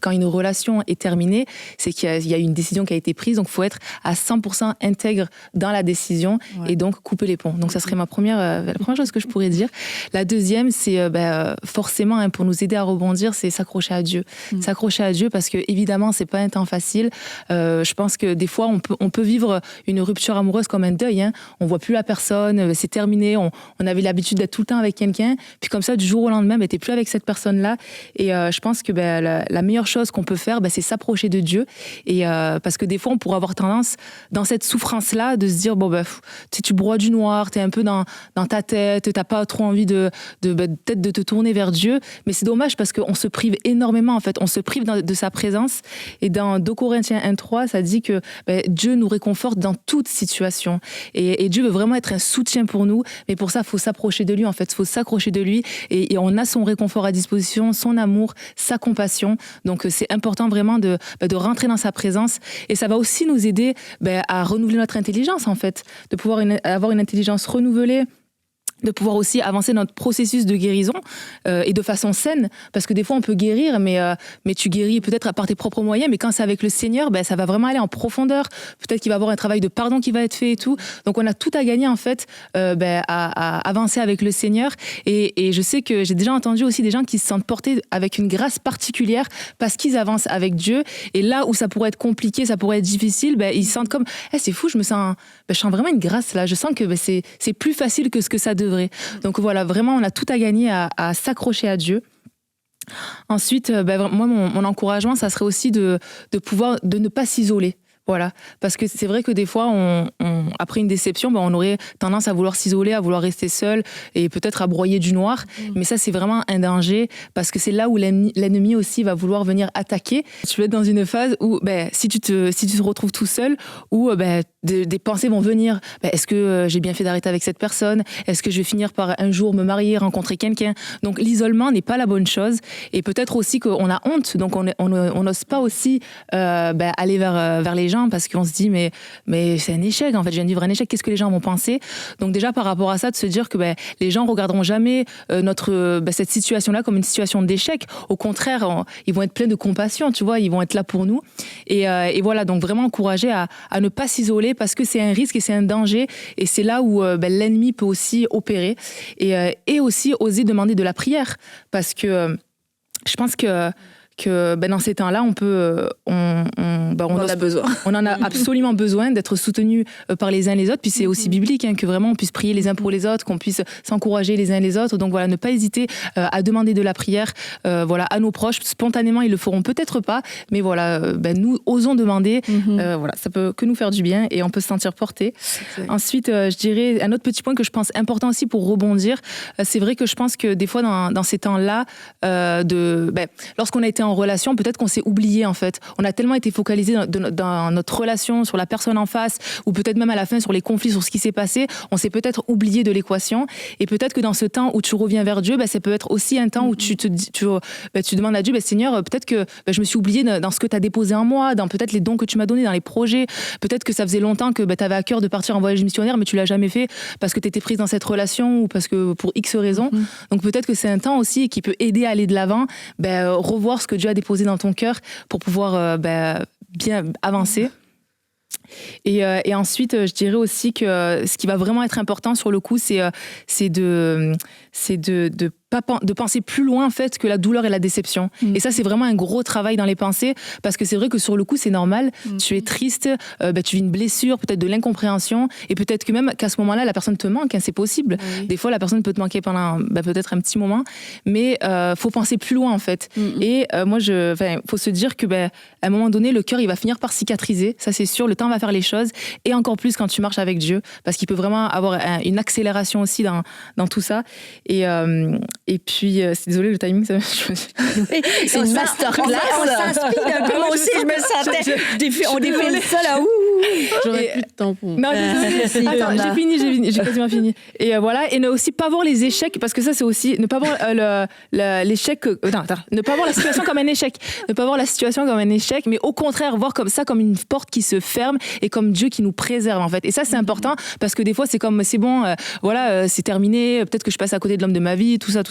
quand une relation est terminée, c'est qu'il y a une décision qui a été prise, donc il faut être à 100% intègre dans la décision et donc couper les ponts. Donc ça serait la première chose que je pourrais dire. La deuxième, c'est forcément, hein, pour nous aider à rebondir, c'est s'accrocher à Dieu. S'accrocher à Dieu parce que évidemment, c'est pas un temps facile. Je pense que des fois, on peut vivre une rupture amoureuse comme un deuil. Hein. On voit plus la personne, c'est terminé. On avait l'habitude d'être tout le temps avec quelqu'un, puis comme ça, du jour au lendemain, t'es plus avec cette personne-là. Et je pense que la meilleure chose qu'on peut faire, c'est s'approcher de Dieu. Et parce que des fois, on pourrait avoir tendance, dans cette souffrance-là, de se dire tu broies du noir, t'es un peu dans ta tête, t'as pas trop envie peut-être de te tourner vers Dieu. Mais c'est dommage parce qu'on se prive énormément, en fait. On se prive de sa présence. Et dans 2 Corinthiens 1:3, ça dit que Dieu nous réconforte dans toute situation. Et Dieu veut vraiment être un soutien pour nous. Mais pour ça, il faut s'approcher de lui, en fait. Il faut s'accrocher de lui. Et on a son réconfort à disposition, son amour, sa compassion. Donc, c'est important vraiment de rentrer dans sa présence. Et ça va aussi nous aider à renouveler notre intelligence, en fait. De pouvoir avoir une intelligence renouvelée, de pouvoir aussi avancer dans notre processus de guérison et de façon saine, parce que des fois on peut guérir, mais tu guéris peut-être par tes propres moyens, mais quand c'est avec le Seigneur, ça va vraiment aller en profondeur. Peut-être qu'il va y avoir un travail de pardon qui va être fait et tout. Donc on a tout à gagner en fait à avancer avec le Seigneur. Et je sais que j'ai déjà entendu aussi des gens qui se sentent portés avec une grâce particulière parce qu'ils avancent avec Dieu. Et là où ça pourrait être compliqué, ça pourrait être difficile, ils se sentent comme c'est fou, je sens vraiment une grâce là. Je sens que c'est plus facile que ce que ça devrait. Donc voilà, vraiment, on a tout à gagner à s'accrocher à Dieu. Ensuite, moi, mon encouragement, ça serait aussi de pouvoir, de ne pas s'isoler. Voilà, parce que c'est vrai que des fois, après une déception, on aurait tendance à vouloir s'isoler, à vouloir rester seul et peut-être à broyer du noir. Mais ça, c'est vraiment un danger parce que c'est là où l'ennemi aussi va vouloir venir attaquer. Tu vas être dans une phase où, si tu te retrouves tout seul, où des pensées vont venir. Est-ce que j'ai bien fait d'arrêter avec cette personne? Est-ce que je vais finir par un jour me marier, rencontrer quelqu'un? Donc l'isolement n'est pas la bonne chose. Et peut-être aussi qu'on a honte, donc on n'ose pas aussi aller vers les gens parce qu'on se dit mais c'est un échec, en fait, je viens de vivre un échec, qu'est-ce que les gens vont penser? Donc déjà par rapport à ça, de se dire que les gens regarderont jamais cette situation-là comme une situation d'échec. Au contraire, ils vont être pleins de compassion, tu vois, ils vont être là pour nous. Et voilà, donc vraiment encourager à ne pas s'isoler parce que c'est un risque et c'est un danger. Et c'est là où l'ennemi peut aussi opérer. Et aussi oser demander de la prière parce que je pense que dans ces temps-là, on en a besoin. On en a absolument besoin d'être soutenus par les uns les autres. Puis c'est aussi biblique que vraiment on puisse prier les uns pour les autres, qu'on puisse s'encourager les uns les autres. Donc voilà, ne pas hésiter à demander de la prière à nos proches. Spontanément, ils le feront peut-être pas, mais voilà, nous osons demander. Ça peut que nous faire du bien et on peut se sentir porté. Ensuite, je dirais un autre petit point que je pense important aussi pour rebondir. C'est vrai que je pense que des fois dans ces temps-là, lorsqu'on a été en relation, peut-être qu'on s'est oublié en fait. On a tellement été focalisé dans notre relation sur la personne en face, ou peut-être même à la fin sur les conflits, sur ce qui s'est passé, on s'est peut-être oublié de l'équation. Et peut-être que dans ce temps où tu reviens vers Dieu, ça peut être aussi un temps où tu demandes à Dieu, Seigneur, peut-être que je me suis oublié dans ce que tu as déposé en moi, dans peut-être les dons que tu m'as donnés, dans les projets. Peut-être que ça faisait longtemps que tu avais à cœur de partir en voyage missionnaire, mais tu l'as jamais fait parce que tu étais prise dans cette relation ou parce que pour X raisons. Donc peut-être que c'est un temps aussi qui peut aider à aller de l'avant, revoir ce que Dieu a déposé dans ton cœur pour pouvoir bien avancer. Et ensuite, je dirais aussi que ce qui va vraiment être important sur le coup, c'est de penser plus loin en fait que la douleur et la déception. Et ça, c'est vraiment un gros travail dans les pensées parce que c'est vrai que sur le coup, c'est normal. Tu es triste, tu vis une blessure, peut-être de l'incompréhension et peut-être que même qu'à ce moment-là, la personne te manque. C'est possible. Des fois, la personne peut te manquer pendant peut-être un petit moment, mais faut penser plus loin en fait. Et faut se dire que à un moment donné, le cœur il va finir par cicatriser. Ça, c'est sûr. Le temps va faire les choses et encore plus quand tu marches avec Dieu parce qu'il peut vraiment avoir une accélération aussi dans tout ça. Et puis, désolé, le timing, ça c'est une masterclass. On s'inspire un peu. Moi aussi, je me sentais. On défait le sol à ouh. J'aurais plus de temps pour. Non, désolé. Attends, j'ai quasiment fini. Et voilà, et ne aussi pas voir les échecs, parce que ça, c'est aussi ne pas voir l'échec. Ne pas voir la situation comme un échec. Ne pas voir la situation comme un échec, mais au contraire, voir comme ça comme une porte qui se ferme et comme Dieu qui nous préserve, en fait. Et ça, c'est important, parce que des fois, c'est comme, c'est bon, c'est terminé, peut-être que je passe à côté de l'homme de ma vie, tout ça.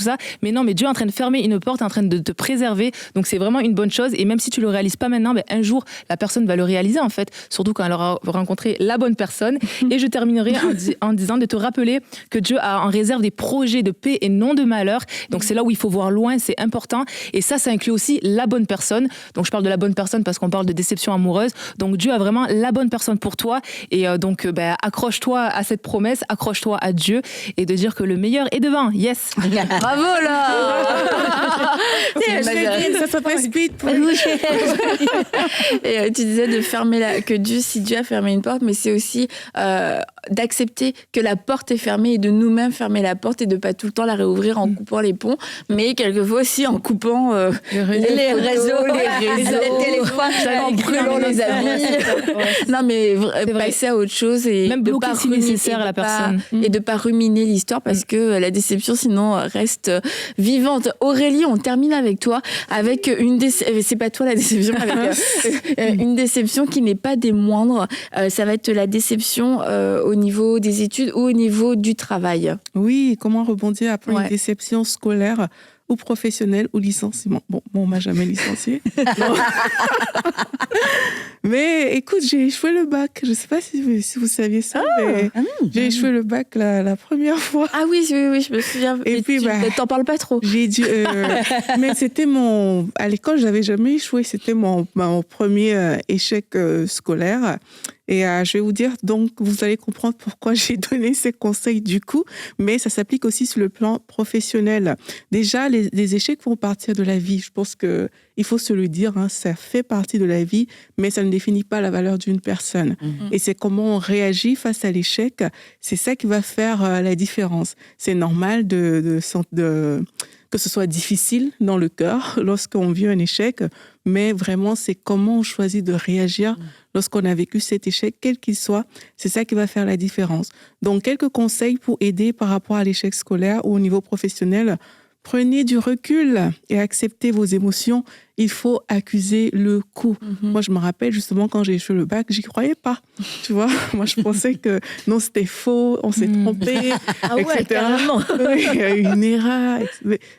Mais non, mais Dieu est en train de fermer une porte, est en train de te préserver. Donc, c'est vraiment une bonne chose. Et même si tu le réalises pas maintenant, un jour, la personne va le réaliser, en fait. Surtout quand elle aura rencontré la bonne personne. Et je terminerai en disant de te rappeler que Dieu a en réserve des projets de paix et non de malheur. Donc, c'est là où il faut voir loin, c'est important. Et ça inclut aussi la bonne personne. Donc, je parle de la bonne personne parce qu'on parle de déception amoureuse. Donc, Dieu a vraiment la bonne personne pour toi. Et donc, accroche-toi à cette promesse, accroche-toi à Dieu et de dire que le meilleur est devant. Yes! Bravo là. Ça s'appelle speed. Et tu disais de fermer que si Dieu a fermé une porte, mais c'est aussi d'accepter que la porte est fermée et de nous-mêmes fermer la porte et de pas tout le temps la réouvrir en coupant les ponts, mais quelquefois aussi en coupant les réseaux, les téléphones, en brûlant les amis. Non, mais passer à autre chose et même bloquer si nécessaire à la personne et de pas ruminer l'histoire parce que la déception sinon reste vivante. Aurélie, on termine avec toi avec c'est pas toi la déception, avec une déception qui n'est pas des moindres. Ça va être la déception au niveau des études ou au niveau du travail. Oui, comment rebondir après une déception scolaire ou professionnelle ou licenciement. Bon, on m'a jamais licencié. Mais écoute, j'ai échoué le bac. Je sais pas si vous saviez ça, mais j'ai échoué le bac la première fois. Ah oui, je me souviens. Et puis, t'en parles pas trop. J'ai dû, mais c'était à l'école, j'avais jamais échoué. C'était mon premier échec scolaire. Et je vais vous dire, donc, vous allez comprendre pourquoi j'ai donné ces conseils du coup, mais ça s'applique aussi sur le plan professionnel. Déjà, les échecs vont partir de la vie. Je pense qu'il faut se le dire, hein, ça fait partie de la vie, mais ça ne définit pas la valeur d'une personne. Et c'est comment on réagit face à l'échec, c'est ça qui va faire la différence. C'est normal que ce soit difficile dans le cœur lorsqu'on vit un échec, mais vraiment, c'est comment on choisit de réagir lorsqu'on a vécu cet échec, quel qu'il soit. C'est ça qui va faire la différence. Donc, quelques conseils pour aider par rapport à l'échec scolaire ou au niveau professionnel. Prenez du recul et acceptez vos émotions. Il faut accuser le coup. Moi, je me rappelle justement quand j'ai échoué le bac, j'y croyais pas. Tu vois, moi, je pensais que non, c'était faux, on s'est trompé, etc. Carrément. Oui, il y a eu une erreur.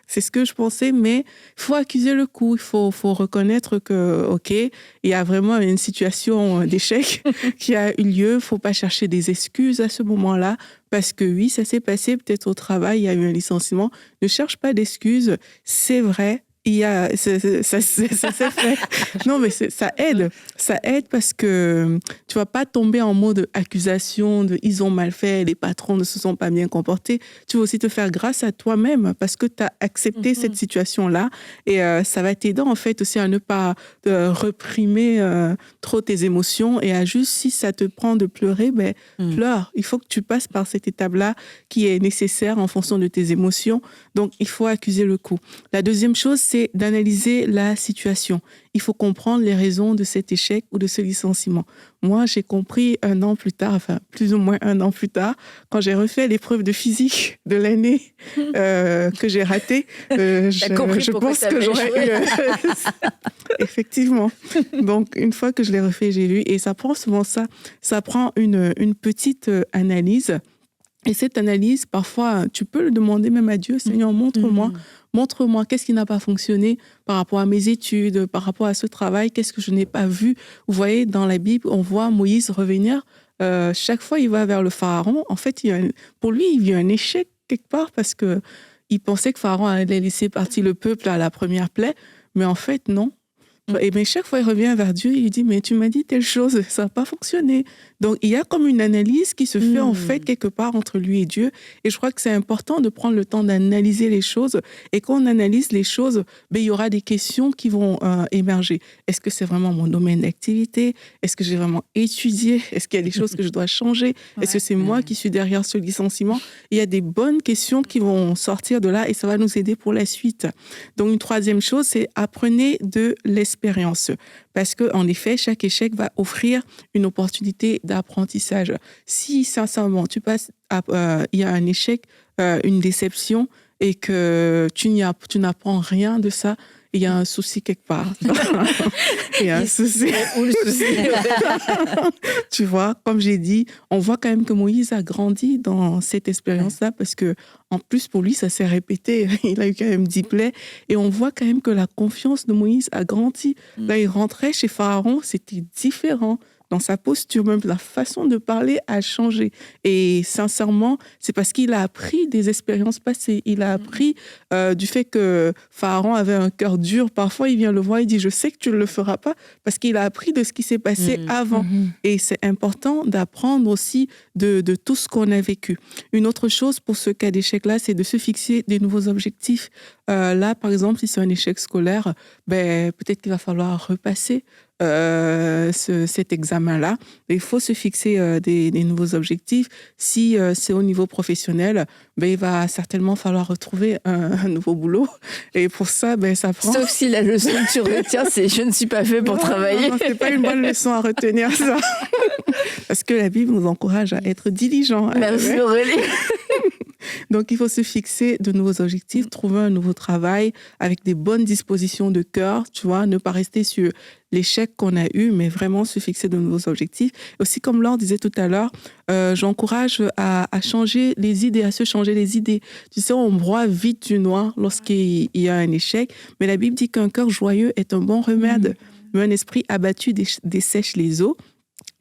C'est ce que je pensais, mais il faut accuser le coup. Il faut reconnaître que, OK, il y a vraiment une situation d'échec qui a eu lieu. Il ne faut pas chercher des excuses à ce moment-là. Parce que oui, ça s'est passé peut-être au travail, il y a eu un licenciement. Ne cherche pas d'excuses. C'est vrai. Ça s'est fait. Non, mais ça aide. Ça aide parce que tu vas pas tomber en mode accusation de ils ont mal fait, les patrons ne se sont pas bien comportés. Tu vas aussi te faire grâce à toi-même parce que tu as accepté cette situation-là et ça va t'aider en fait aussi à ne pas réprimer trop tes émotions et à juste si ça te prend de pleurer, pleure. Il faut que tu passes par cette étape-là qui est nécessaire en fonction de tes émotions. Donc, il faut accuser le coup. La deuxième chose, c'est d'analyser la situation. Il faut comprendre les raisons de cet échec ou de ce licenciement. Moi, j'ai compris 1 an plus tard, enfin plus ou moins 1 an plus tard, quand j'ai refait l'épreuve de physique de l'année que j'ai ratée. Je pense que j'aurais eu... Effectivement. Donc, une fois que je l'ai refait, j'ai lu. Et ça prend souvent ça. Ça prend une petite analyse. Et cette analyse, parfois, tu peux le demander même à Dieu. Seigneur, montre-moi qu'est-ce qui n'a pas fonctionné par rapport à mes études, par rapport à ce travail, qu'est-ce que je n'ai pas vu. Vous voyez, dans la Bible, on voit Moïse revenir. Chaque fois, il va vers le Pharaon. En fait, pour lui, il vit un échec quelque part parce qu'il pensait que Pharaon allait laisser partir le peuple à la première plaie. Mais en fait, non. Et mais chaque fois, il revient vers Dieu et il dit, mais tu m'as dit telle chose, ça n'a pas fonctionné. Donc, il y a comme une analyse qui se fait en fait quelque part entre lui et Dieu. Et je crois que c'est important de prendre le temps d'analyser les choses. Et quand on analyse les choses, il y aura des questions qui vont émerger. Est-ce que c'est vraiment mon domaine d'activité? Est-ce que j'ai vraiment étudié? Est-ce qu'il y a des choses que je dois changer? Est-ce que c'est moi qui suis derrière ce licenciement? Il y a des bonnes questions qui vont sortir de là et ça va nous aider pour la suite. Donc, une troisième chose, c'est apprenez de l'expérience. Parce qu'en effet, chaque échec va offrir une opportunité d'apprentissage. Si, sincèrement, il y a un échec, une déception, et que tu n'apprends rien de ça, il y a un souci quelque part. Il y a un souci. Où le souci? Tu vois, comme j'ai dit, on voit quand même que Moïse a grandi dans cette expérience-là parce que, en plus, pour lui, ça s'est répété. Il a eu quand même 10 plaies. Et on voit quand même que la confiance de Moïse a grandi. Là, il rentrait chez Pharaon, c'était différent. Dans sa posture, même la façon de parler a changé. Et sincèrement, c'est parce qu'il a appris des expériences passées. Il a appris du fait que Pharaon avait un cœur dur. Parfois, il vient le voir et dit, je sais que tu ne le feras pas, parce qu'il a appris de ce qui s'est passé avant. Et c'est important d'apprendre aussi de tout ce qu'on a vécu. Une autre chose pour ce cas d'échec-là, c'est de se fixer des nouveaux objectifs. Là, par exemple, si c'est un échec scolaire, peut-être qu'il va falloir repasser cet examen-là. Il faut se fixer des nouveaux objectifs. Si c'est au niveau professionnel, il va certainement falloir retrouver un nouveau boulot. Et pour ça, ça prend... Sauf si la leçon que tu retiens, c'est « je ne suis pas fait pour travailler ». Non, c'est pas une bonne leçon à retenir, ça. Parce que la Bible nous encourage à être diligents. Merci Aurélie. Donc, il faut se fixer de nouveaux objectifs, trouver un nouveau travail avec des bonnes dispositions de cœur, tu vois, ne pas rester sur l'échec qu'on a eu, mais vraiment se fixer de nouveaux objectifs. Aussi, comme Laure disait tout à l'heure, j'encourage à changer les idées, à se changer les idées. Tu sais, on broie vite du noir lorsqu'il y a un échec, mais la Bible dit qu'un cœur joyeux est un bon remède, mais un esprit abattu dessèche les os.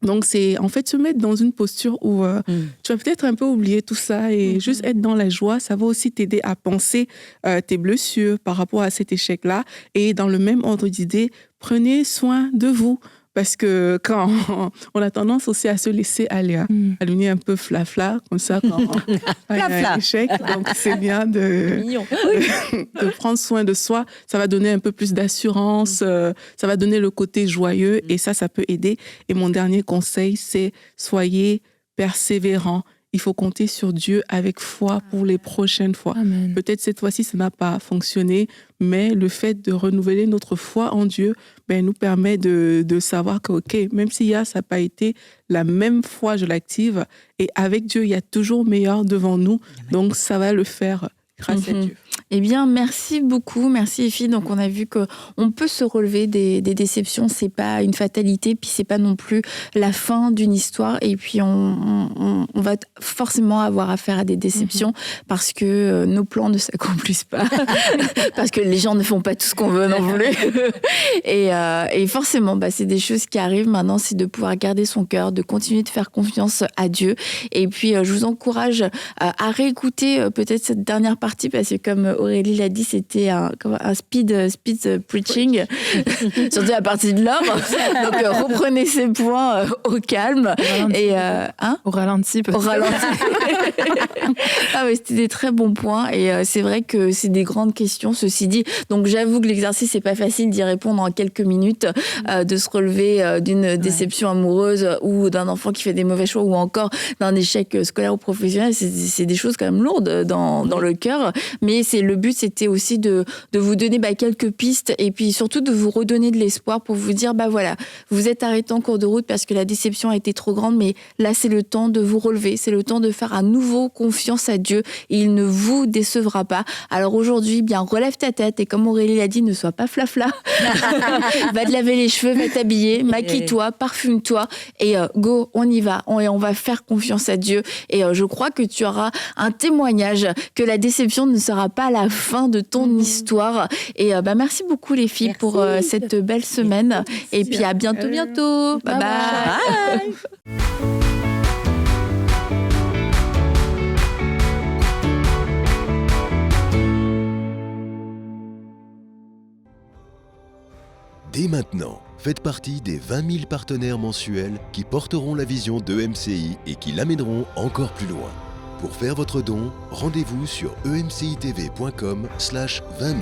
Donc, c'est en fait se mettre dans une posture où tu vas peut-être un peu oublier tout ça et juste être dans la joie. Ça va aussi t'aider à penser tes blessures par rapport à cet échec-là. Et dans le même ordre d'idée, prenez soin de vous. parce que quand on a tendance aussi à se laisser aller, à devenir un peu flafla, comme ça, quand il y a un échec. Donc, c'est bien de prendre soin de soi. Ça va donner un peu plus d'assurance, ça va donner le côté joyeux et ça peut aider. Et mon dernier conseil, c'est soyez persévérants. Il faut compter sur Dieu avec foi pour les prochaines fois. Amen. Peut-être cette fois-ci, ça n'a pas fonctionné, mais le fait de renouveler notre foi en Dieu nous permet de savoir que, OK, même si ça n'a pas été la même foi, je l'active, et avec Dieu, il y a toujours meilleur devant nous. Donc, ça va le faire grâce à Dieu. Eh bien, merci beaucoup. Merci, les filles. Donc, on a vu qu'on peut se relever des déceptions. C'est pas une fatalité, puis c'est pas non plus la fin d'une histoire. Et puis, on va forcément avoir affaire à des déceptions parce que nos plans ne s'accomplissent pas. Parce que les gens ne font pas tout ce qu'on veut non plus. Et forcément, c'est des choses qui arrivent. Maintenant, c'est de pouvoir garder son cœur, de continuer de faire confiance à Dieu. Et puis, je vous encourage à réécouter peut-être cette dernière partie parce que comme Aurélie l'a dit, c'était un speed preaching, surtout à partir de l'heure. Donc, reprenez ces points au calme. Au ralenti, peut-être. Au ralenti. Ah oui, c'était des très bons points. Et c'est vrai que c'est des grandes questions, ceci dit. Donc, j'avoue que l'exercice, c'est pas facile d'y répondre en quelques minutes, de se relever d'une déception amoureuse ou d'un enfant qui fait des mauvais choix ou encore d'un échec scolaire ou professionnel. C'est des choses quand même lourdes dans le cœur. Mais le but, c'était aussi de vous donner quelques pistes et puis surtout de vous redonner de l'espoir pour vous dire, voilà, vous êtes arrêté en cours de route parce que la déception a été trop grande, mais là, c'est le temps de vous relever, c'est le temps de faire à nouveau confiance à Dieu et il ne vous décevra pas. Alors aujourd'hui, relève ta tête et comme Aurélie l'a dit, ne sois pas flafla. Va te laver les cheveux, va t'habiller, maquille-toi, parfume-toi et go, on y va. On va faire confiance à Dieu et je crois que tu auras un témoignage que la déception ne sera pas la fin de ton histoire. Et merci beaucoup les filles pour cette belle semaine. Et puis à bientôt. Bye bye. Dès maintenant, faites partie des 20 000 partenaires mensuels qui porteront la vision de MCI et qui l'amèneront encore plus loin. Pour faire votre don, rendez-vous sur emcitv.com/20 000.